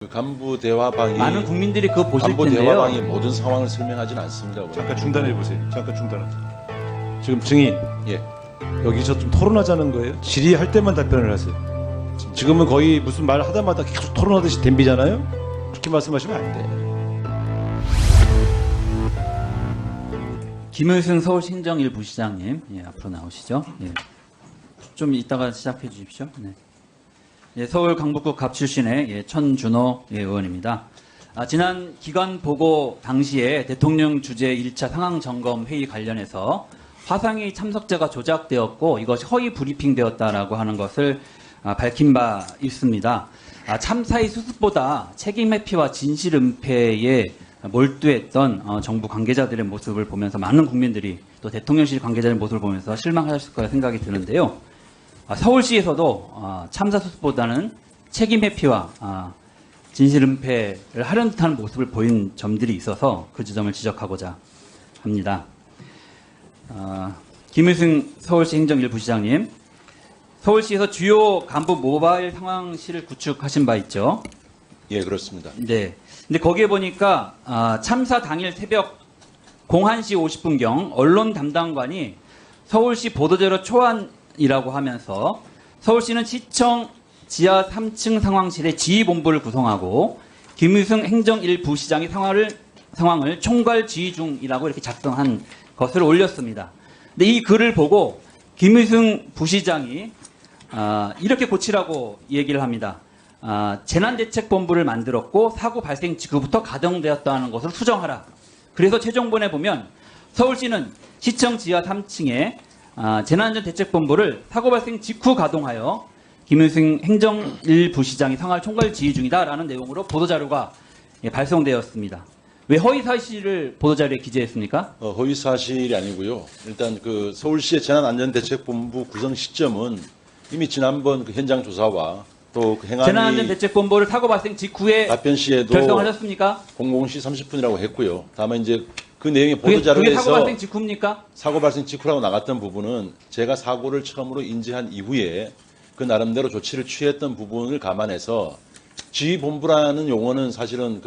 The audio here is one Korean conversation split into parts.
그 간부 대화방이 많은 국민들이 그거 보실 간부 텐데요. 대화방이 모든 상황을 설명하지는 않습니다. 잠깐 중단해 보세요. 잠깐 중단. 지금 증인 예. 여기서 좀 토론하자는 거예요? 질의할 때만 답변을 하세요. 지금은 거의 무슨 말 하다마다 계속 토론하듯이 덤비잖아요. 그렇게 말씀하시면 안 돼. 김의승 서울시 행정일부 시장님, 예, 앞으로 나오시죠. 예. 좀 이따가 시작해 주십시오. 네. 예, 서울 강북구 갑 출신의 예, 천준호 예, 의원입니다. 지난 기관 보고 당시에 대통령 주재 1차 상황 점검 회의 관련해서 화상회의 참석자가 조작되었고 이것이 허위 브리핑되었다라고 하는 것을 밝힌 바 있습니다. 참사의 수습보다 책임 회피와 진실 은폐에 몰두했던 정부 관계자들의 모습을 보면서 많은 국민들이 또 대통령실 관계자들의 모습을 보면서 실망하셨을 거라 생각이 드는데요. 서울시에서도 참사 수습보다는 책임 회피와 진실 은폐를 하려는 듯한 모습을 보인 점들이 있어서 그 지점을 지적하고자 합니다. 김의승 서울시 행정일부 시장님, 서울시에서 주요 간부 모바일 상황실을 구축하신 바 있죠? 예, 그렇습니다. 네. 근데 거기에 보니까 참사 당일 새벽 01시 50분경 언론 담당관이 서울시 보도자료 초안이라고 하면서 서울시는 시청 지하 3층 상황실에 지휘본부를 구성하고 김의승 행정일부 시장이 상황을 총괄 지휘 중이라고 이렇게 작성한 것을 올렸습니다. 근데 이 글을 보고 김의승 부시장이 이렇게 고치라고 얘기를 합니다. 재난대책본부를 만들었고 사고 발생 직후부터 가동되었다는 것을 수정하라. 그래서 최종본에 보면 서울시는 시청 지하 3층에 재난안전대책본부를 사고 발생 직후 가동하여 김의승 행정일부시장이 상할 총괄 지휘 중이다라는 내용으로 보도자료가 발송되었습니다. 왜 허위사실을 보도자료에 기재했습니까? 허위사실이 아니고요. 일단 그 서울시의 재난안전대책본부 구성 시점은 이미 지난번 그 현장 조사와 또 그 행안위 재난안전대책본부를 사고 발생 직후에 답변 시에도 결정하셨습니까? 00시 30분이라고 했고요. 다만 이제 그 내용의 그게 보도자료에서 사고 발생 직후입니까? 사고 발생 직후라고 나갔던 부분은 제가 사고를 처음으로 인지한 이후에 그 나름대로 조치를 취했던 부분을 감안해서 지휘본부라는 용어는 사실은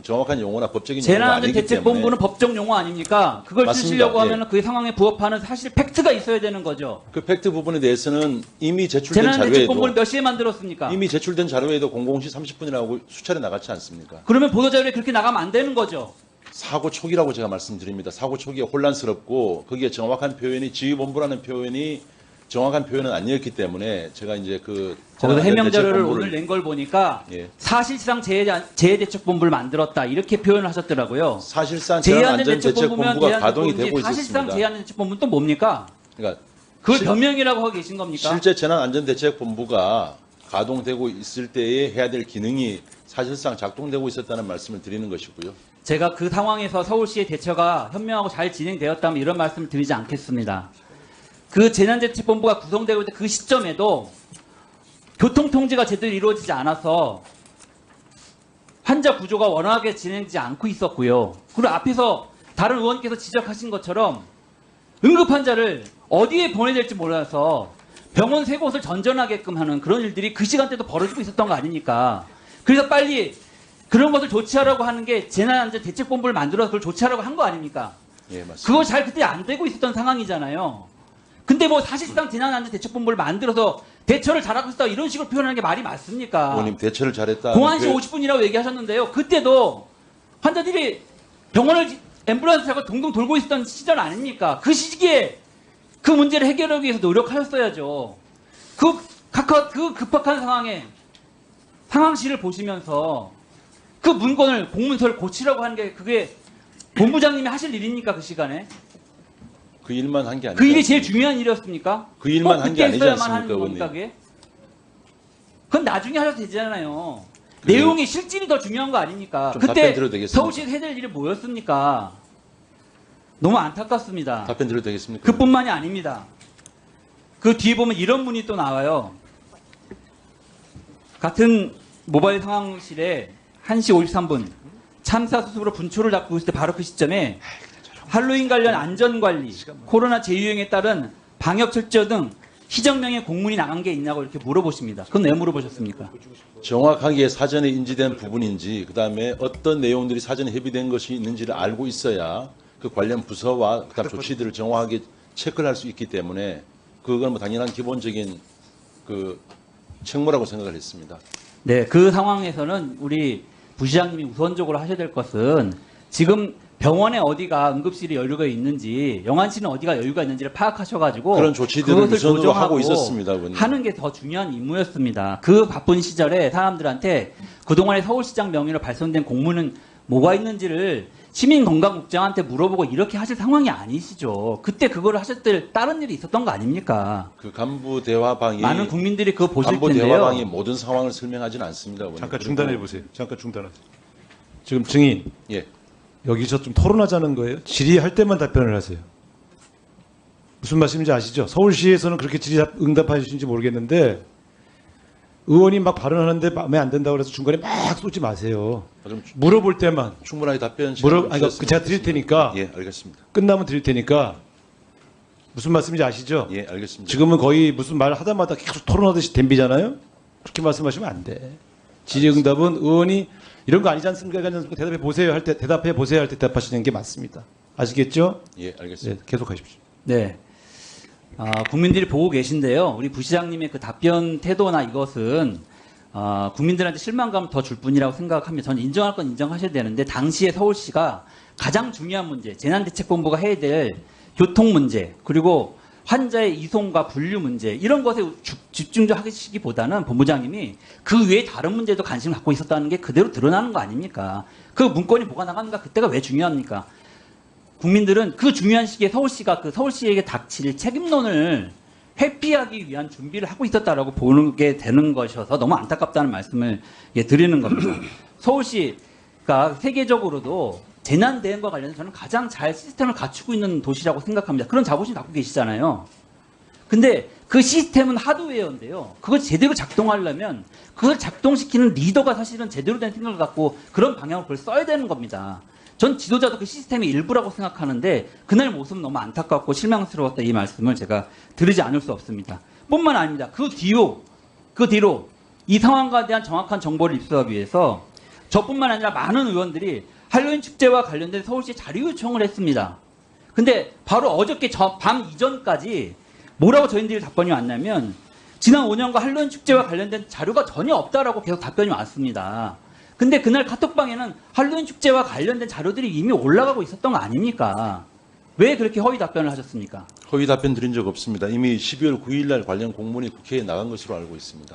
정확한 용어나 법적인 용어가 아니기 때문에 재난안전대책본부는 법적 용어 아닙니까? 그걸 맞습니다. 쓰시려고 예. 하면 그 상황에 부합하는 사실 팩트가 있어야 되는 거죠. 그 팩트 부분에 대해서는 이미 제출된 재난안전대책본부를 자료에도 몇 시에 만들었습니까? 이미 제출된 자료에도 00시 30분이라고 수차례 나갔지 않습니까? 그러면 보도자료에 그렇게 나가면 안 되는 거죠. 사고 초기라고 제가 말씀드립니다. 사고 초기에 혼란스럽고 거기에 정확한 표현이 지휘본부라는 표현이 정확한 표현은 아니었기 때문에 제가 이제 그 거기서 해명 자료를 재난안전대책본부를- 오늘 낸 걸 보니까 예. 사실상 재해대책본부를 만들었다 이렇게 표현을 하셨더라고요. 사실상 재해안전대책본부면 재난안전대책본부가 가동이 되고 사실상 있었습니다. 재해안전대책본부는 또 뭡니까? 그러니까 그걸 변명이라고 하고 계신 겁니까? 실제 재난안전대책본부가 가동되고 있을 때에 해야 될 기능이 사실상 작동되고 있었다는 말씀을 드리는 것이고요. 제가 그 상황에서 서울시의 대처가 현명하고 잘 진행되었다면 이런 말씀을 드리지 않겠습니다. 그 재난대책본부가 구성되고 있던 그 시점에도 교통통제가 제대로 이루어지지 않아서 환자 구조가 원활하게 진행되지 않고 있었고요. 그리고 앞에서 다른 의원께서 지적하신 것처럼 응급환자를 어디에 보내야 될지 몰라서 병원 세 곳을 전전하게끔 하는 그런 일들이 그 시간대도 벌어지고 있었던 거 아닙니까? 그래서 빨리 그런 것을 조치하라고 하는 게 재난안전대책본부를 만들어서 그걸 조치하라고 한 거 아닙니까? 예, 맞습니다. 그거 잘 그때 안 되고 있었던 상황이잖아요. 근데 뭐 사실상 재난안전대책본부를 만들어서 대처를 잘하고 있다 이런 식으로 표현하는 게 말이 맞습니까? 의원님 대처를 잘했다. 01시 50분이라고 얘기하셨는데요. 그때도 환자들이 병원을 앰뷸런스 타고 동동 돌고 있었던 시절 아닙니까? 그 시기에 그 문제를 해결하기 위해서 노력하셨어야죠. 그 급박한 상황에 상황실을 보시면서 그 문건을 공문서를 고치라고 하는 게 그게 본부장님이 하실 일입니까? 그 시간에? 그 일만 한 게 아니죠. 그 일이 제일 중요한 일이었습니까? 그 일만 꼭 한게 그때 아니지 했어야만 하는 않습니까, 겁니까, 의원님? 그게? 그건 나중에 하셔도 되잖아요. 내용이 실질이 더 중요한 거 아닙니까? 좀 그때 답변 드려도 되겠습니까? 서울시에서 해야 될 일이 뭐였습니까? 너무 안타깝습니다. 답변 드려도 되겠습니까? 그뿐만이 아닙니다. 그 뒤에 보면 이런 문이 또 나와요. 같은 모바일 상황실에 1시 53분 참사 수습으로 분초를 잡고 있을 때 바로 그 시점에 할로윈 관련 안전관리, 코로나 재유행에 따른 방역 철저 등 시정명에 공문이 나간 게 있냐고 이렇게 물어보십니다. 그건 왜 물어보셨습니까? 정확하게 사전에 인지된 부분인지 그다음에 어떤 내용들이 사전에 협의된 것이 있는지를 알고 있어야 그 관련 부서와 그다음 조치들을 정확하게 체크를 할 수 있기 때문에 그건 뭐 당연한 기본적인 그 책무라고 생각을 했습니다. 네, 그 상황에서는 우리 부시장님이 우선적으로 하셔야 될 것은 지금 병원에 어디가 응급실이 여유가 있는지 영안실은 어디가 여유가 있는지를 파악하셔가지고 그런 조치들을 그것을 우선으로 조정하고 하고 있었습니다, 의원님. 하는 게 더 중요한 임무였습니다. 그 바쁜 시절에 사람들한테 그동안에 서울시장 명의로 발송된 공문은 뭐가 있는지를 시민건강국장한테 물어보고 이렇게 하실 상황이 아니시죠. 그때 그거를 하셨을 다른 일이 있었던 거 아닙니까? 그 간부 대화방이 많은 국민들이 그거 보실 간부 텐데요. 대화방이 모든 상황을 설명하지는 않습니다. 의원님. 잠깐 그리고- 중단해 보세요. 잠깐 중단하세요. 지금 증인 예. 여기서 좀 토론하자는 거예요. 질의할 때만 답변을 하세요. 무슨 말씀인지 아시죠? 서울시에서는 그렇게 응답하시는지 모르겠는데 의원이 막 발언하는데 마음에 안 든다고 해서 중간에 막 쏘지 마세요. 좀 물어볼 때만 충분하게 답변 제가 드릴 테니까 예, 알겠습니다. 끝나면 드릴 테니까 무슨 말씀인지 아시죠? 예, 알겠습니다. 지금은 거의 무슨 말 하다마다 계속 토론하듯이 덤비잖아요. 그렇게 말씀하시면 안 돼. 질의응답은 의원이 이런 거 아니지 않습니까? 대답해 보세요 할 때 대답해 보세요 할 때 대답하시는 게 맞습니다. 아시겠죠? 예, 알겠습니다. 네, 계속하십시오. 네. 국민들이 보고 계신데요. 우리 부시장님의 그 답변 태도나 이것은 국민들한테 실망감을 더 줄 뿐이라고 생각하면 저는 인정할 건 인정하셔야 되는데 당시에 서울시가 가장 중요한 문제, 재난대책본부가 해야 될 교통 문제, 그리고 환자의 이송과 분류 문제 이런 것에 집중하시기보다는 본부장님이 그 외에 다른 문제도 관심을 갖고 있었다는 게 그대로 드러나는 거 아닙니까? 그 문건이 뭐가 나가는가 그때가 왜 중요합니까? 국민들은 그 중요한 시기에 서울시가 그 서울시에게 닥칠 책임론을 회피하기 위한 준비를 하고 있었다라고 보게 되는 것이어서 너무 안타깝다는 말씀을 드리는 겁니다. 서울시가 세계적으로도 재난 대응과 관련해서 저는 가장 잘 시스템을 갖추고 있는 도시라고 생각합니다. 그런 자부심 갖고 계시잖아요. 근데 그 시스템은 하드웨어인데요. 그걸 제대로 작동하려면 그걸 작동시키는 리더가 사실은 제대로 된 생각을 갖고 그런 방향으로 그걸 써야 되는 겁니다. 전 지도자도 그 시스템의 일부라고 생각하는데 그날 모습은 너무 안타깝고 실망스러웠다 이 말씀을 제가 드리지 않을 수 없습니다. 뿐만 아닙니다. 그 뒤로 이 상황과 대한 정확한 정보를 입수하기 위해서 저뿐만 아니라 많은 의원들이 할로윈 축제와 관련된 서울시 자료 요청을 했습니다. 근데 바로 어저께 밤 이전까지 뭐라고 저희들이 답변이 왔냐면 지난 5년과 할로윈 축제와 관련된 자료가 전혀 없다라고 계속 답변이 왔습니다. 근데 그날 카톡방에는 할로윈 축제와 관련된 자료들이 이미 올라가고 있었던 거 아닙니까? 왜 그렇게 허위 답변을 하셨습니까? 허위 답변 드린 적 없습니다. 이미 12월 9일 날 관련 공문이 국회에 나간 것으로 알고 있습니다.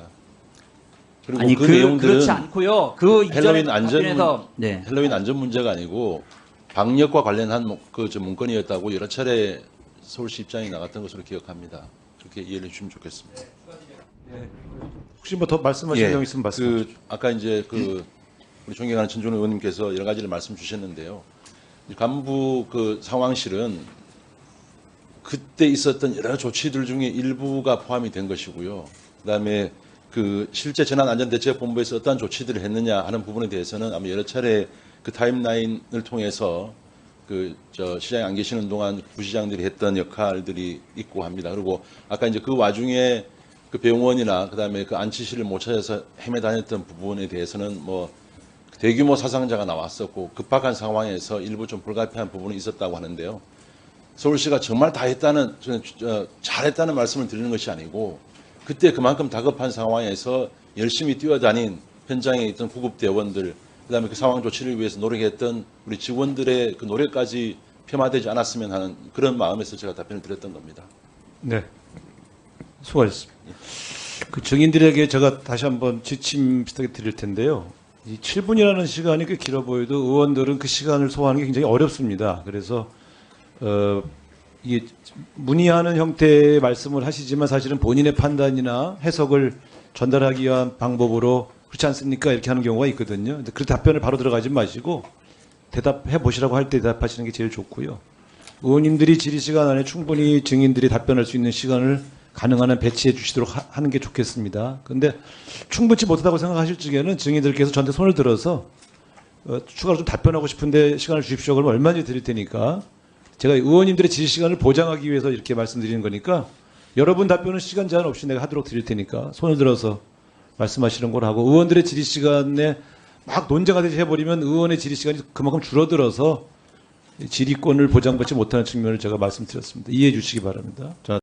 그리고 아니 그 내용들은 그렇지 않고요. 그 이전에 헬로윈 안전 답변에서 네. 헬로윈 안전 문제가 아니고 방역과 관련한 그 문건이었다고 여러 차례 서울시 입장이 나갔던 것으로 기억합니다. 그렇게 이해를 해주시면 좋겠습니다. 혹시 뭐 더 말씀하실 내용 있으면 말씀하세요. 아까 이제 우리 존경하는陳忠의원님께서 여러 가지를 말씀 주셨는데요. 간부 그 상황실은 그때 있었던 여러 조치들 중에 일부가 포함이 된 것이고요. 그다음에 그 실제 재난안전대책본부에서 어떠한 조치들을 했느냐 하는 부분에 대해서는 아마 여러 차례 그 타임라인을 통해서 시장에 안 계시는 동안 부시장들이 했던 역할들이 있고 합니다. 그리고 아까 이제 그 와중에 그 병원이나 그다음에 그 안치실을 못 찾아서 헤매 다녔던 부분에 대해서는 뭐 대규모 사상자가 나왔었고 급박한 상황에서 일부 좀 불가피한 부분이 있었다고 하는데요. 서울시가 정말 다 했다는 잘했다는 말씀을 드리는 것이 아니고 그때 그만큼 다급한 상황에서 열심히 뛰어다닌 현장에 있던 구급대원들 그다음에 그 상황 조치를 위해서 노력했던 우리 직원들의 그 노력까지 폄하되지 않았으면 하는 그런 마음에서 제가 답변을 드렸던 겁니다. 네. 수고하셨습니다. 그 증인들에게 제가 다시 한번 지침 비슷하게 드릴 텐데요. 이 7분이라는 시간이 꽤 길어 보여도 의원들은 그 시간을 소화하는 게 굉장히 어렵습니다. 그래서 이게 문의하는 형태의 말씀을 하시지만 사실은 본인의 판단이나 해석을 전달하기 위한 방법으로 그렇지 않습니까? 이렇게 하는 경우가 있거든요. 근데 그 답변을 바로 들어가지 마시고 대답해 보시라고 할 때 대답하시는 게 제일 좋고요. 의원님들이 질의 시간 안에 충분히 증인들이 답변할 수 있는 시간을 가능한 한 배치해 주시도록 하는 게 좋겠습니다. 그런데 충분치 못하다고 생각하실 적에는 증인들께서 저한테 손을 들어서 추가로 좀 답변하고 싶은데 시간을 주십시오. 그러면 얼마든지 드릴 테니까 제가 의원님들의 질의 시간을 보장하기 위해서 이렇게 말씀드리는 거니까 여러분 답변은 시간 제한 없이 내가 하도록 드릴 테니까 손을 들어서 말씀하시는 걸 하고 의원들의 질의 시간에 막 논쟁가 되지 해버리면 의원의 질의 시간이 그만큼 줄어들어서 질의권을 보장받지 못하는 측면을 제가 말씀드렸습니다. 이해해 주시기 바랍니다. 자.